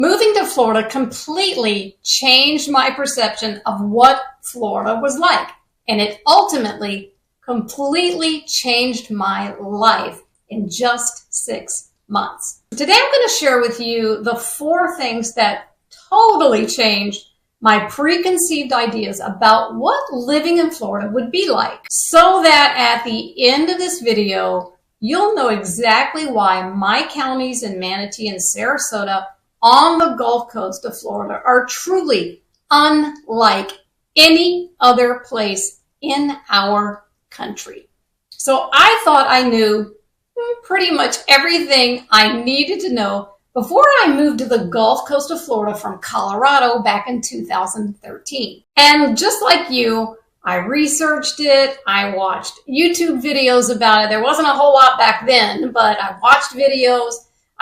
Moving to Florida completely changed my perception of what Florida was like, and it ultimately completely changed my life in just 6 months. Today I'm going to share with you the 4 things that totally changed my preconceived ideas about what living in Florida would be like, so that at the end of this video, you'll know exactly why my counties in Manatee and Sarasota on the Gulf Coast of Florida are truly unlike any other place in our country. So I thought I knew pretty much everything I needed to know before I moved to the Gulf Coast of Florida from Colorado back in 2013. And just like you, I researched it, I watched YouTube videos about it. There wasn't a whole lot back then, but I watched videos.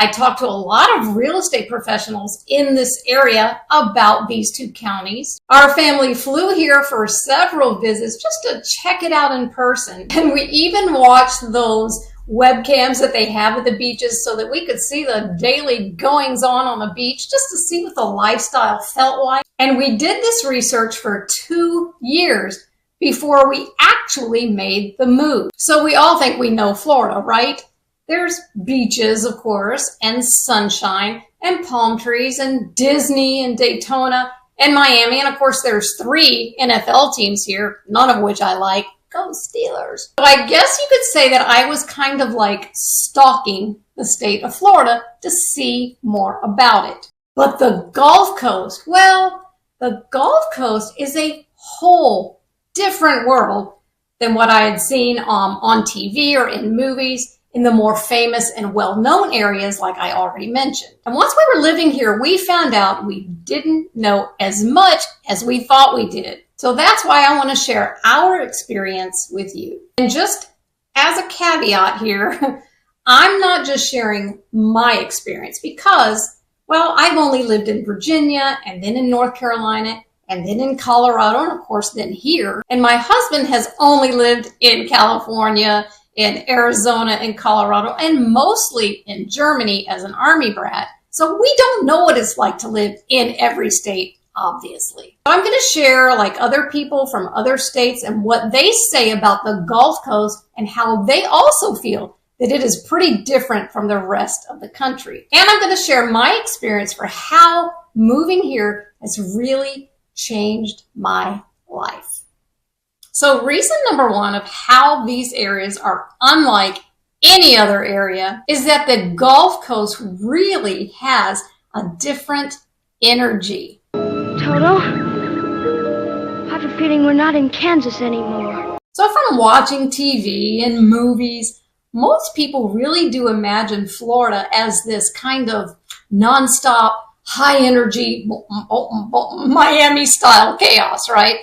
I talked to a lot of real estate professionals in this area about these 2 counties. Our family flew here for several visits just to check it out in person. And we even watched those webcams that they have at the beaches so that we could see the daily goings on the beach, just to see what the lifestyle felt like. And we did this research for 2 years before we actually made the move. So we all think we know Florida, right? There's beaches, of course, and sunshine, and palm trees, and Disney, and Daytona, and Miami. And of course, there's 3 NFL teams here, none of which I like. Go Steelers. So I guess you could say that I was kind of like stalking the state of Florida to see more about it. But the Gulf Coast, well, the Gulf Coast is a whole different world than what I had seen on TV or in movies in the more famous and well-known areas like I already mentioned. And once we were living here, we found out we didn't know as much as we thought we did. So that's why I want to share our experience with you. And just as a caveat here, I'm not just sharing my experience because, well, I've only lived in Virginia and then in North Carolina and then in Colorado and of course then here. And my husband has only lived in California, in Arizona, and Colorado, and mostly in Germany as an Army brat. So we don't know what it's like to live in every state, obviously. I'm going to share like other people from other states and what they say about the Gulf Coast and how they also feel that it is pretty different from the rest of the country. And I'm going to share my experience for how moving here has really changed my life. So reason number 1 of how these areas are unlike any other area is that the Gulf Coast really has a different energy. Toto, I have a feeling we're not in Kansas anymore. So from watching TV and movies, most people really do imagine Florida as this kind of nonstop, high energy, Miami style chaos, right?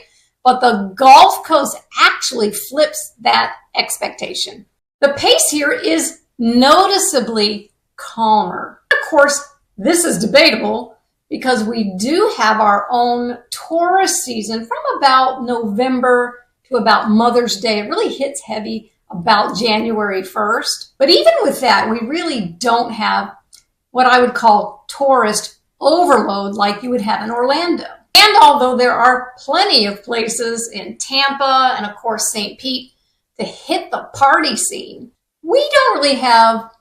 But the Gulf Coast actually flips that expectation. The pace here is noticeably calmer. Of course, this is debatable because we do have our own tourist season from about November to about Mother's Day. It really hits heavy about January 1st. But even with that, we really don't have what I would call tourist overload like you would have in Orlando. And although there are plenty of places in Tampa and of course St. Pete to hit the party scene, we don't really have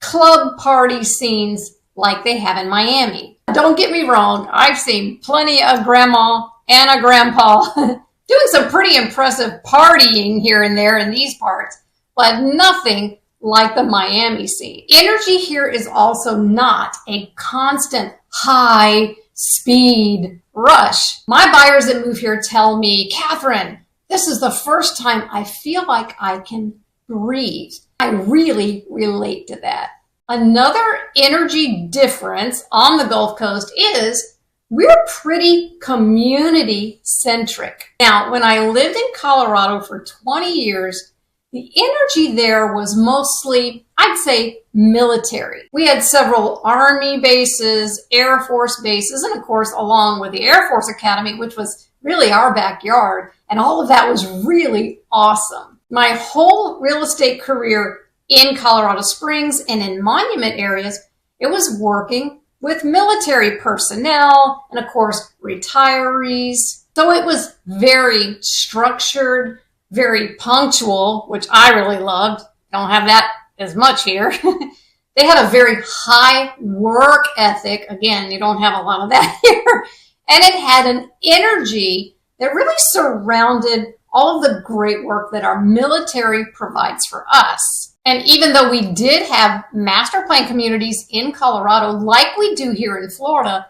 club party scenes like they have in Miami. Don't get me wrong, I've seen plenty of grandma and a grandpa doing some pretty impressive partying here and there in these parts, but nothing like the Miami scene. Energy here is also not a constant high speed rush. My buyers that move here tell me, Catherine, this is the first time I feel like I can breathe. I really relate to that. Another energy difference on the Gulf Coast is we're pretty community centric. Now, when I lived in Colorado for 20 years, the energy there was mostly, I'd say, military. We had several Army bases, Air Force bases, and of course, along with the Air Force Academy, which was really our backyard. And all of that was really awesome. My whole real estate career in Colorado Springs and in monument areas, it was working with military personnel and, of course, retirees. So it was very structured, very punctual, which I really loved. Don't have that as much here. They had a very high work ethic. Again, you don't have a lot of that here. And it had an energy that really surrounded all of the great work that our military provides for us. And even though we did have master plan communities in Colorado, like we do here in Florida,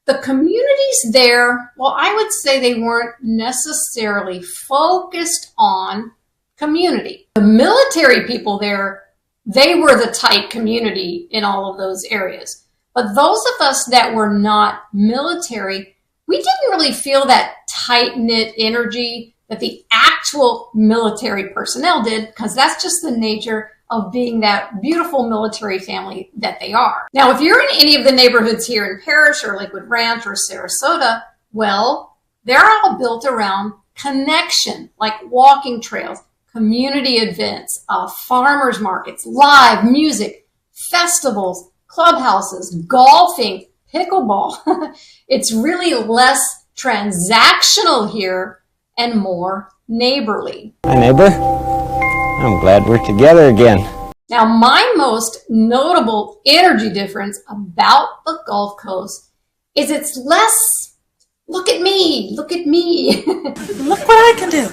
the communities there, well, I would say they weren't necessarily focused on community. The military people there, they were the tight community in all of those areas. But those of us that were not military, we didn't really feel that tight-knit energy that the actual military personnel did, because that's just the nature of being that beautiful military family that they are. Now, if you're in any of the neighborhoods here in Parrish or Lakewood Ranch or Sarasota, well, they're all built around connection, like walking trails, community events, farmers markets, live music, festivals, clubhouses, golfing, pickleball. It's really less transactional here and more neighborly. Hi, neighbor. I'm glad we're together again. Now, my most notable energy difference about the Gulf Coast is it's less, look at me, look at me. Look what I can do.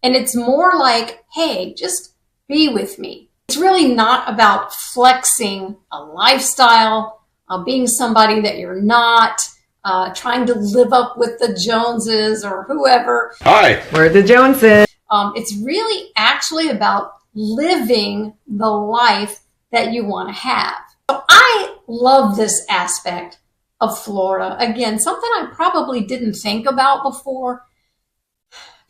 And it's more like, hey, just be with me. It's really not about flexing a lifestyle, being somebody that you're not, trying to live up with the Joneses or whoever. Hi, We're the Joneses. It's really actually about living the life that you want to have. So I love this aspect of Florida. Again, something I probably didn't think about before,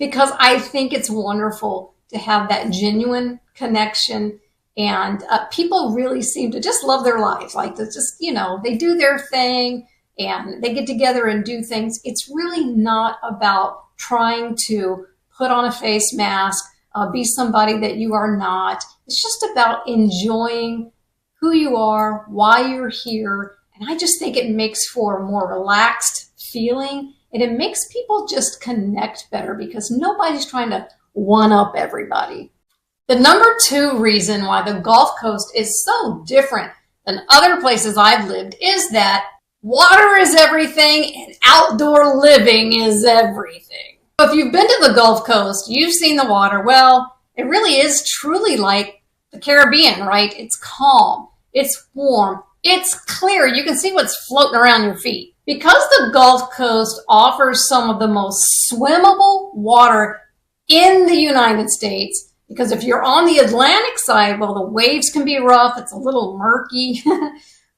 because I think it's wonderful to have that genuine connection, and people really seem to just love their lives. Like, they just, they do their thing and they get together and do things. It's really not about trying to put on a face mask, be somebody that you are not. It's just about enjoying who you are, why you're here. And I just think it makes for a more relaxed feeling, and it makes people just connect better because nobody's trying to one-up everybody. The number 2 reason why the Gulf Coast is so different than other places I've lived is that water is everything and outdoor living is everything. If you've been to the Gulf Coast, you've seen the water. Well, it really is truly like the Caribbean, right? It's calm, it's warm, it's clear. You can see what's floating around your feet. Because the Gulf Coast offers some of the most swimmable water in the United States, because if you're on the Atlantic side, well, the waves can be rough, it's a little murky,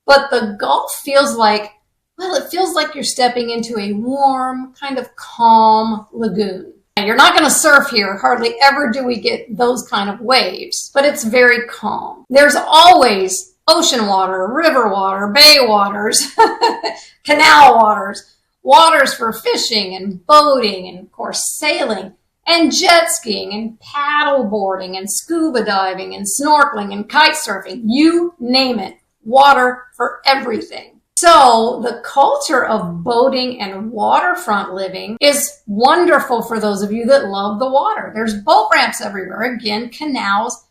but the Gulf feels like, well, it feels like you're stepping into a warm, kind of calm lagoon. Now, you're not going to surf here. Hardly ever do we get those kind of waves, but it's very calm. There's always ocean water, river water, bay waters, canal waters, waters for fishing and boating and, of course, sailing and jet skiing and paddle boarding and scuba diving and snorkeling and kite surfing. You name it. Water for everything. So the culture of boating and waterfront living is wonderful for those of you that love the water. There's boat ramps everywhere. Again, canals,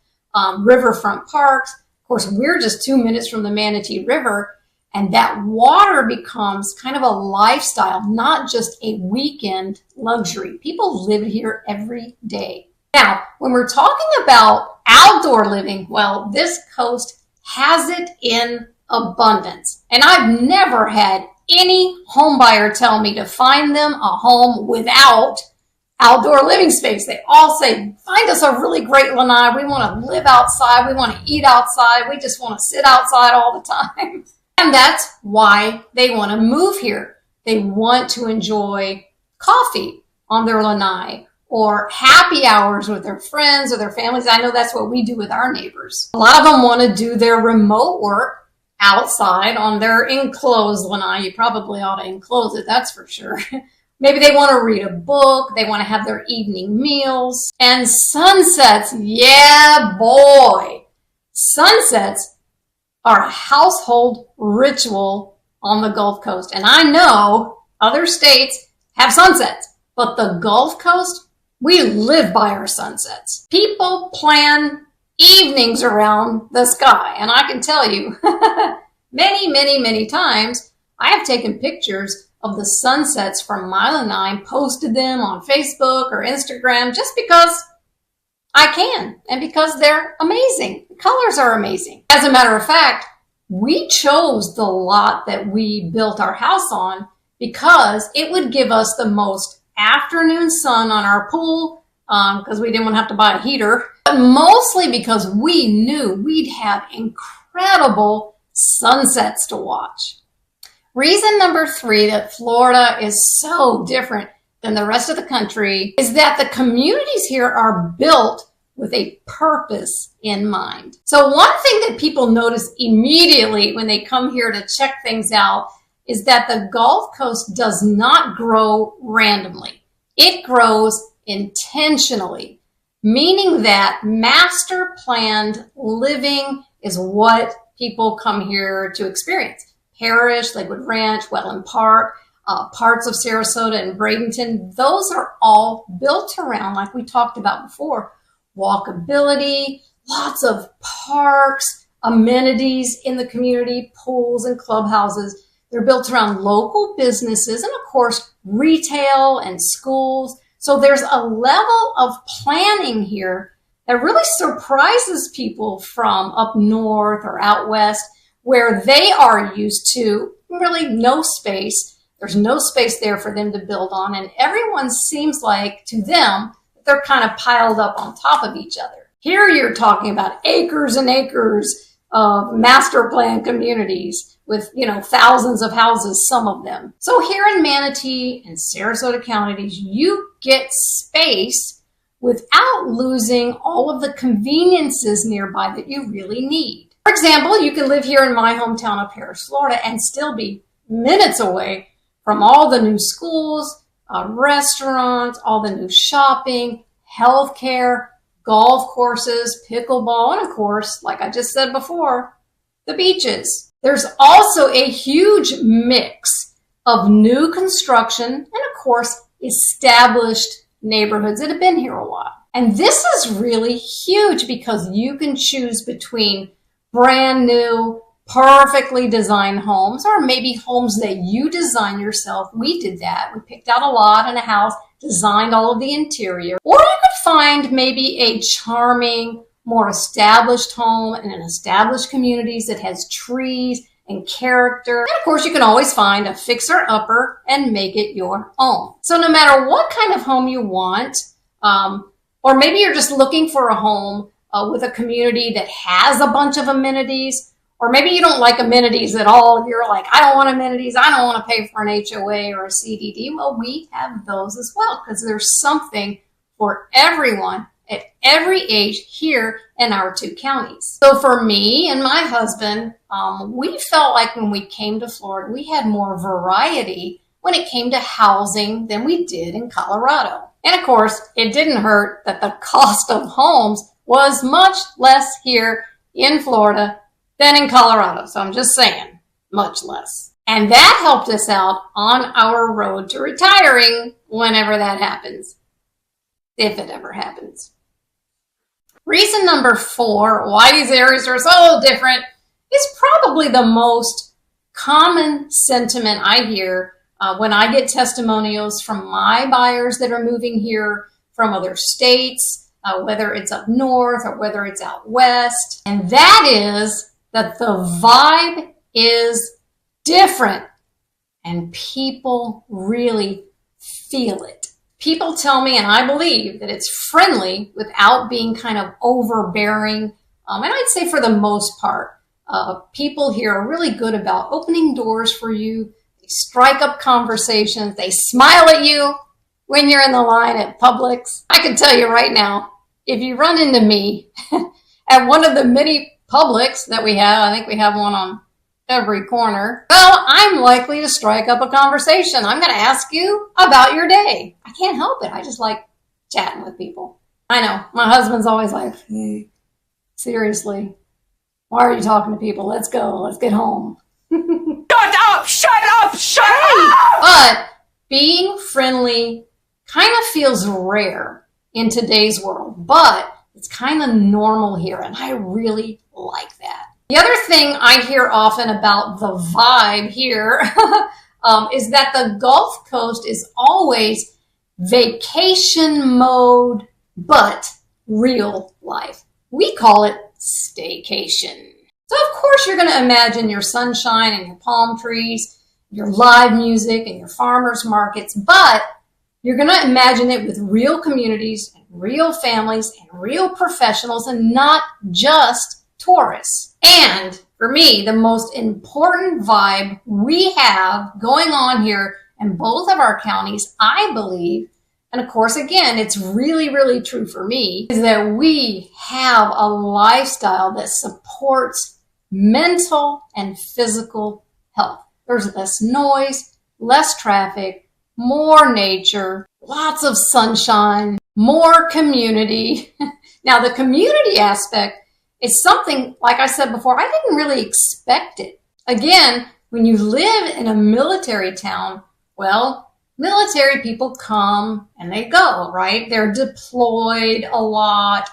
riverfront parks. Of course, we're just 2 minutes from the Manatee River, and that water becomes kind of a lifestyle, not just a weekend luxury. People live here every day. Now, when we're talking about outdoor living, well, this coast has it in abundance. And I've never had any home buyer tell me to find them a home without outdoor living space. They all say, find us a really great lanai. We want to live outside. We want to eat outside. We just want to sit outside all the time. And that's why they want to move here. They want to enjoy coffee on their lanai or happy hours with their friends or their families. I know that's what we do with our neighbors. A lot of them want to do their remote work outside on their enclosed lanai. You probably ought to enclose it, that's for sure. Maybe they want to read a book. They want to have their evening meals. And sunsets, yeah, boy. Sunsets, are a household ritual on the Gulf Coast. And I know other states have sunsets, but the Gulf Coast, we live by our sunsets. People plan evenings around the sky. And I can tell you, many times, I have taken pictures of the sunsets from Mile 9, posted them on Facebook or Instagram just because I can and because they're amazing. The colors are amazing. As a matter of fact, we chose the lot that we built our house on because it would give us the most afternoon sun on our pool because we didn't want to have to buy a heater, but mostly because we knew we'd have incredible sunsets to watch. Reason number 3 that Florida is so different than the rest of the country is that the communities here are built with a purpose in mind. So one thing that people notice immediately when they come here to check things out is that the Gulf Coast does not grow randomly. It grows intentionally, meaning that master planned living is what people come here to experience. Parrish, Lakewood Ranch, Wetland Park, parts of Sarasota and Bradenton, those are all built around, like we talked about before, walkability, lots of parks, amenities in the community, pools and clubhouses. They're built around local businesses and, of course, retail and schools. So there's a level of planning here that really surprises people from up north or out west, where they are used to really no space. There's no space there for them to build on, and everyone seems like, to them, they're kind of piled up on top of each other. Here you're talking about acres and acres of master plan communities with, thousands of houses, some of them. So here in Manatee and Sarasota counties, you get space without losing all of the conveniences nearby that you really need. For example, you can live here in my hometown of Parrish, Florida, and still be minutes away from all the new schools, restaurants, all the new shopping, healthcare, golf courses, pickleball, and of course, like I just said before, the beaches. There's also a huge mix of new construction and, of course, established neighborhoods that have been here a while. And this is really huge because you can choose between brand new, perfectly designed homes, or maybe homes that you design yourself. We did that. We picked out a lot and a house, designed all of the interior. Or you could find maybe a charming, more established home in an established communities that has trees and character. And of course, you can always find a fixer-upper and make it your own. So no matter what kind of home you want, or maybe you're just looking for a home with a community that has a bunch of amenities, or maybe you don't like amenities at all. You're like, I don't want amenities. I don't want to pay for an HOA or a CDD. Well, we have those as well because there's something for everyone at every age here in our 2 counties. So for me and my husband, we felt like when we came to Florida, we had more variety when it came to housing than we did in Colorado. And of course, it didn't hurt that the cost of homes was much less here in Florida than in Colorado. So I'm just saying, much less. And that helped us out on our road to retiring whenever that happens, if it ever happens. Reason number 4 why these areas are so different is probably the most common sentiment I hear when I get testimonials from my buyers that are moving here from other states, whether it's up north or whether it's out west. And that is that the vibe is different and people really feel it. People tell me, and I believe, that it's friendly without being kind of overbearing. And I'd say for the most part, people here are really good about opening doors for you. They strike up conversations. They smile at you when you're in the line at Publix. I can tell you right now, if you run into me at one of the many Publix that we have, I think we have one on every corner, well, I'm likely to strike up a conversation. I'm going to ask you about your day. I can't help it. I just like chatting with people. I know. My husband's always like, hey, seriously, Why are you talking to people? Let's go. Let's get home. Shut up! Shut up! Shut up! But being friendly kind of feels rare in today's world, but it's kind of normal here, and I really like that. The other thing I hear often about the vibe here is that the Gulf Coast is always vacation mode, but real life. We call it staycation. So of course you're going to imagine your sunshine and your palm trees, your live music and your farmers markets, but you're going to imagine it with real communities and real families and real professionals and not just tourists. And for me, the most important vibe we have going on here in both of our counties, I believe, and of course, again, it's really, really true for me, is that we have a lifestyle that supports mental and physical health. There's less noise, less traffic, more nature, lots of sunshine, more community. Now, the community aspect is something, like I said before, I didn't really expect it. Again, when you live in a military town, well, military people come and they go, right? They're deployed a lot.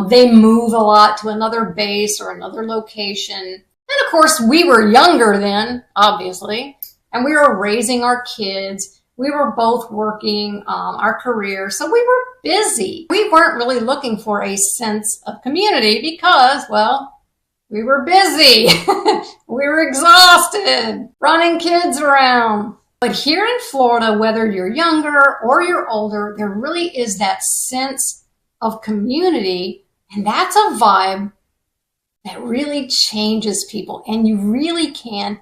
They move a lot to another base or another location. And of course, we were younger then, obviously, and we were raising our kids. We were both working our careers, so we were busy. We weren't really looking for a sense of community because, well, we were busy. We were exhausted, running kids around. But here in Florida, whether you're younger or you're older, there really is that sense of community, and that's a vibe that really changes people, and you really can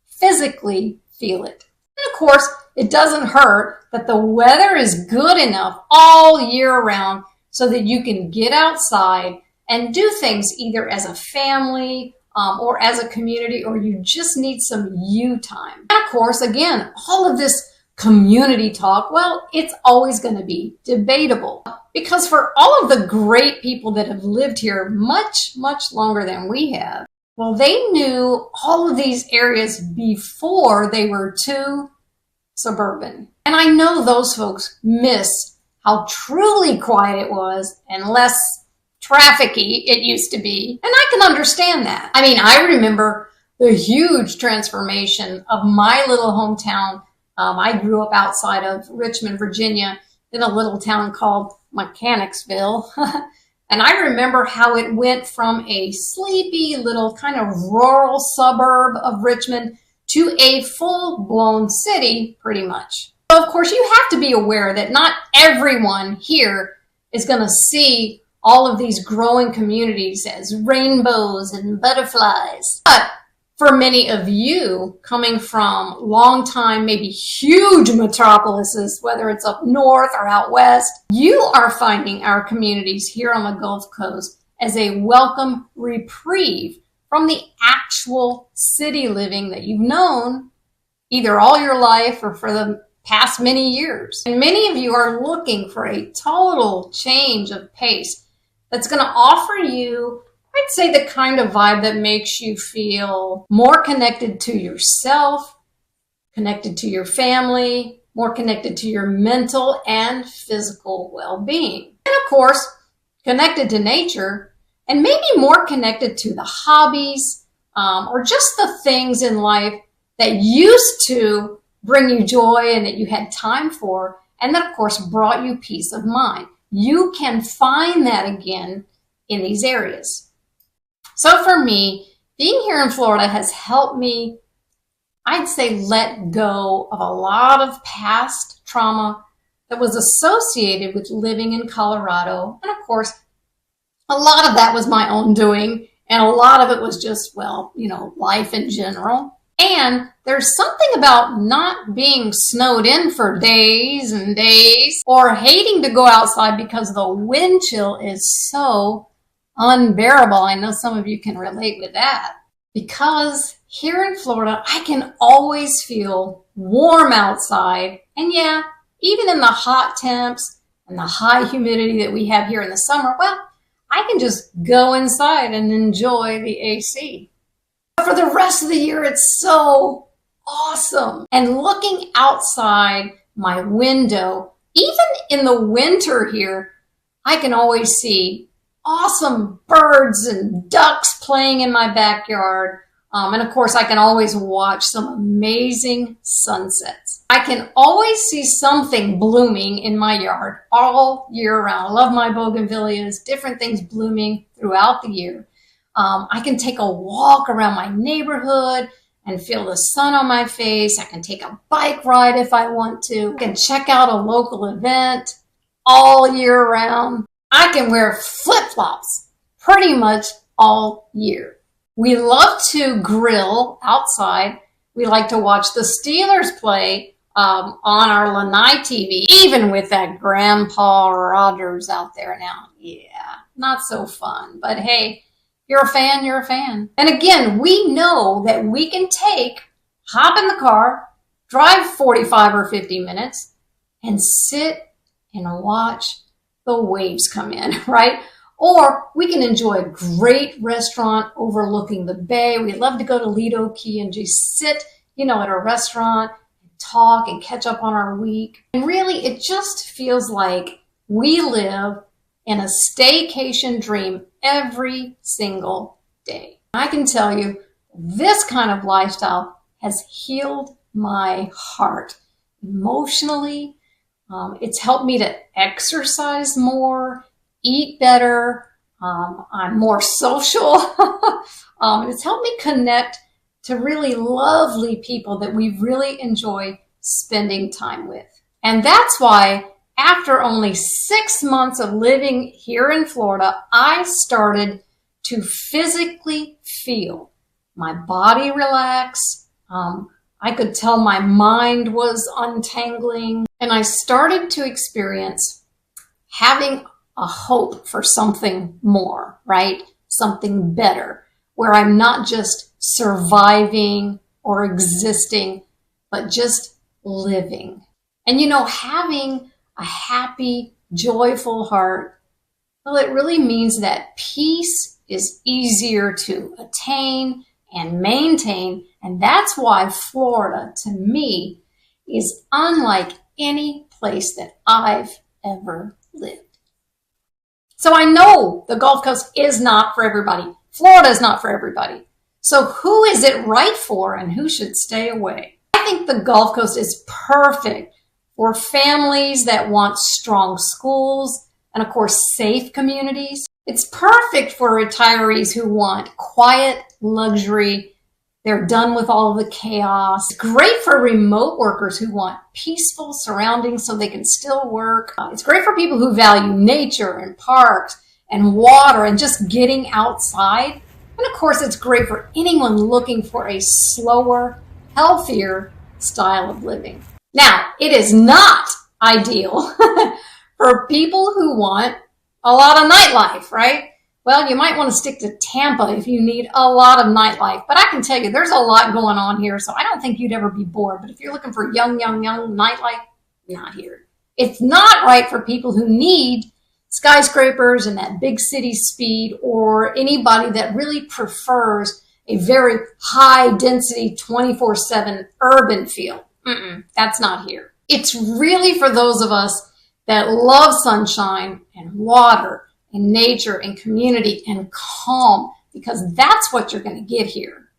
physically feel it. And of course, it doesn't hurt that the weather is good enough all year round so that you can get outside and do things either as a family or as a community, or you just need some you time. And of course, again, all of this community talk, well, it's always going to be debatable because for all of the great people that have lived here much, much longer than we have, well, they knew all of these areas before they were too suburban. And I know those folks miss how truly quiet it was and less trafficky it used to be. And I can understand that. I mean, I remember the huge transformation of my little hometown. I grew up outside of Richmond, Virginia, in a little town called Mechanicsville. And I remember how it went from a sleepy little kind of rural suburb of Richmond to a full-blown city, pretty much. So, of course, you have to be aware that not everyone here is going to see all of these growing communities as rainbows and butterflies. But for many of you coming from long-time, maybe huge metropolises, whether it's up north or out west, you are finding our communities here on the Gulf Coast as a welcome reprieve from the actual city living that you've known either all your life or for the past many years. And many of you are looking for a total change of pace that's going to offer you, I'd say, the kind of vibe that makes you feel more connected to yourself, connected to your family, more connected to your mental and physical well-being. And of course, connected to nature, and maybe more connected to the hobbies or just the things in life that used to bring you joy and that you had time for, and that, of course, brought you peace of mind. You can find that again in these areas. So for me, being here in Florida has helped me, I'd say, let go of a lot of past trauma that was associated with living in Colorado. And of course, a lot of that was my own doing, and a lot of it was just, well, you know, life in general. And there's something about not being snowed in for days and days or hating to go outside because the wind chill is so unbearable. I know some of you can relate with that. Because here in Florida, I can always feel warm outside. And yeah, even in the hot temps and the high humidity that we have here in the summer, well, I can just go inside and enjoy the AC. But for the rest of the year, it's so awesome. And looking outside my window, even in the winter here, I can always see awesome birds and ducks playing in my backyard. And of course, I can always watch some amazing sunsets. I can always see something blooming in my yard all year round. I love my bougainvilleas, different things blooming throughout the year. I can take a walk around my neighborhood and feel the sun on my face. I can take a bike ride if I want to. I can check out a local event all year round. I can wear flip-flops pretty much all year. We love to grill outside. We like to watch the Steelers play on our Lanai TV, even with that Grandpa Rogers out there now. Yeah, not so fun. But hey, you're a fan, you're a fan. And again, we know that we can hop in the car, drive 45 or 50 minutes, and sit and watch the waves come in, right? Or we can enjoy a great restaurant overlooking the bay. We love to go to Lido Key and just sit, at a restaurant and talk and catch up on our week. And really, it just feels like we live in a staycation dream every single day. I can tell you, this kind of lifestyle has healed my heart emotionally. It's helped me to exercise more, eat better. I'm more social. It's helped me connect to really lovely people that we really enjoy spending time with. And that's why after only 6 months of living here in Florida, I started to physically feel my body relax. I could tell my mind was untangling, and I started to experience having a hope for something more, right? Something better, where I'm not just surviving or existing, but just living. And having a happy, joyful heart, well, it really means that peace is easier to attain and maintain. And that's why Florida, to me, is unlike any place that I've ever lived. So I know the Gulf Coast is not for everybody. Florida is not for everybody. So who is it right for and who should stay away? I think the Gulf Coast is perfect for families that want strong schools and, of course, safe communities. It's perfect for retirees who want quiet luxury. They're done with all of the chaos. It's great for remote workers who want peaceful surroundings so they can still work. It's great for people who value nature and parks and water and just getting outside. And of course, it's great for anyone looking for a slower, healthier style of living. Now, it is not ideal for people who want a lot of nightlife, right? Well, you might want to stick to Tampa if you need a lot of nightlife. But I can tell you, there's a lot going on here, so I don't think you'd ever be bored. But if you're looking for young nightlife, not here. It's not right for people who need skyscrapers and that big city speed, or anybody that really prefers a very high-density 24/7 urban feel. That's not here. It's really for those of us that love sunshine and water and nature and community and calm, because that's what you're going to get here.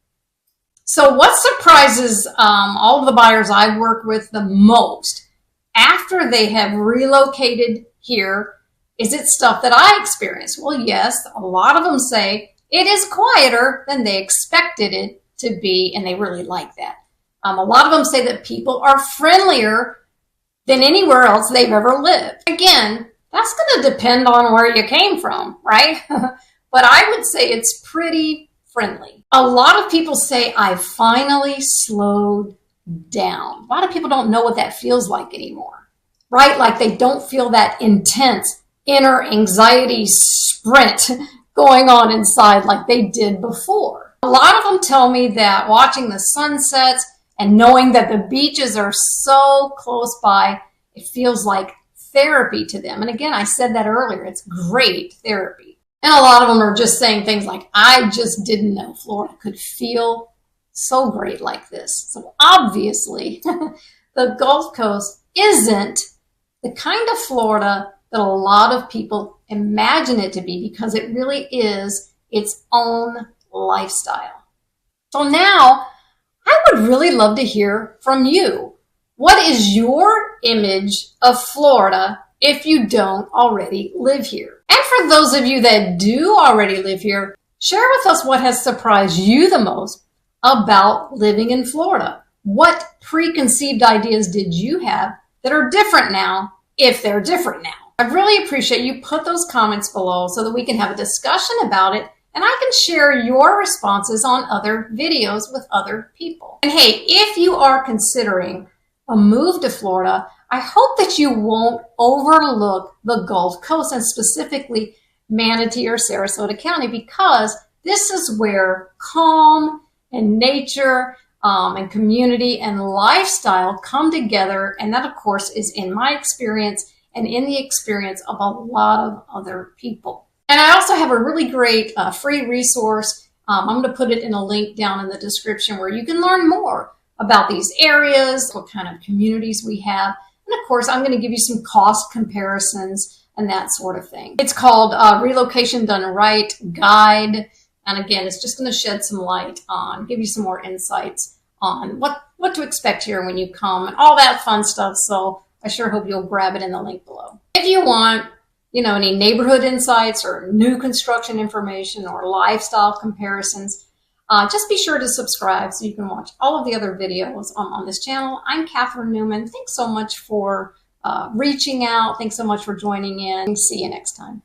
So what surprises all of the buyers I work with the most after they have relocated here? Is it stuff that I experienced? Well, yes, a lot of them say it is quieter than they expected it to be, and they really like that. A lot of them say that people are friendlier than anywhere else they've ever lived. Again, that's going to depend on where you came from, right? But I would say it's pretty friendly. A lot of people say I finally slowed down. A lot of people don't know what that feels like anymore, right? Like they don't feel that intense inner anxiety sprint going on inside like they did before. A lot of them tell me that watching the sunsets and knowing that the beaches are so close by, it feels like therapy to them. And again, I said that earlier, it's great therapy. And a lot of them are just saying things like, I just didn't know Florida could feel so great like this. So obviously, the Gulf Coast isn't the kind of Florida that a lot of people imagine it to be, because it really is its own lifestyle. So now, I would really love to hear from you. What is your image of Florida if you don't already live here? And for those of you that do already live here, share with us what has surprised you the most about living in Florida. What preconceived ideas did you have that are different now, if they're different now? I really appreciate you put those comments below so that we can have a discussion about it, and I can share your responses on other videos with other people. And hey, if you are considering a move to Florida, I hope that you won't overlook the Gulf Coast, and specifically Manatee or Sarasota County, because this is where calm and nature and community and lifestyle come together. And that, of course, is in my experience and in the experience of a lot of other people. And I also have a really great free resource. I'm going to put it in a link down in the description where you can learn more about these areas, what kind of communities we have. And of course, I'm going to give you some cost comparisons and that sort of thing. It's called Relocation Done Right Guide. And again, it's just going to shed some light on, give you some more insights on what to expect here when you come and all that fun stuff. So I sure hope you'll grab it in the link below. If you want, any neighborhood insights or new construction information or lifestyle comparisons, just be sure to subscribe so you can watch all of the other videos on this channel. I'm Catherine Newman. Thanks so much for reaching out. Thanks so much for joining in. See you next time.